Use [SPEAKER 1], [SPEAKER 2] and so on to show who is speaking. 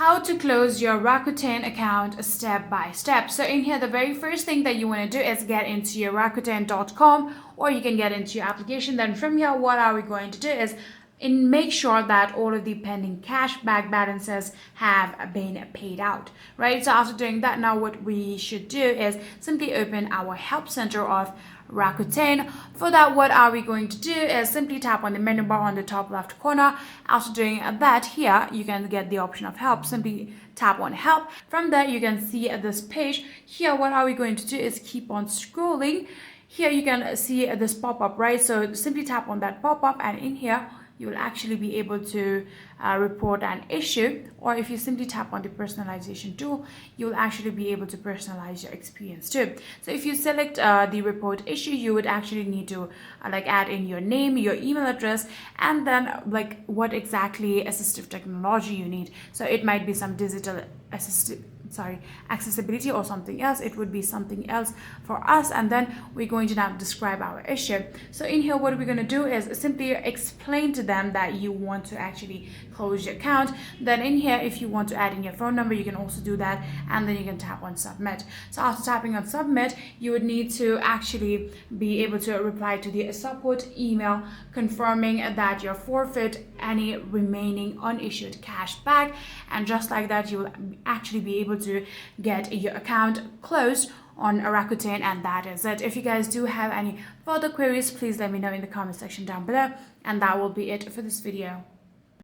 [SPEAKER 1] how to close your Rakuten account step by step. So in here, the very first thing that you want to do is get into your Rakuten.com, or you can get into your application. Then from here, what are we going to do is make sure that all of the pending cashback balances have been paid out, right? So after doing that, now what we should do is simply open our help center of Rakuten. For that, what are we going to do is simply tap on the menu bar on the top left corner. After doing that, here you can get the option of help. Simply tap on help. From there, you can see this page. Here, what are we going to do is keep on scrolling. Here you can see this pop-up, right? So simply tap on that pop-up, and in here you will actually be able to report an issue, or if you simply tap on the personalization tool, you will actually be able to personalize your experience too. So if you select the report issue, you would actually need to add in your name, your email address, and then what exactly assistive technology you need. So it might be some digital accessibility or something else. It would be something else for us, and then we're going to now describe our issue. So in here, what we're going to do is simply explain to them that you want to actually close your account. Then in here, if you want to add in your phone number, you can also do that, and then you can tap on submit. So after tapping on submit, you would need to actually be able to reply to the support email confirming that you forfeit any remaining unissued cash back, and just like that, you will actually be able to get your account closed on Rakuten, and that is it. If you guys do have any further queries, please let me know in the comment section down below, and that will be it for this video.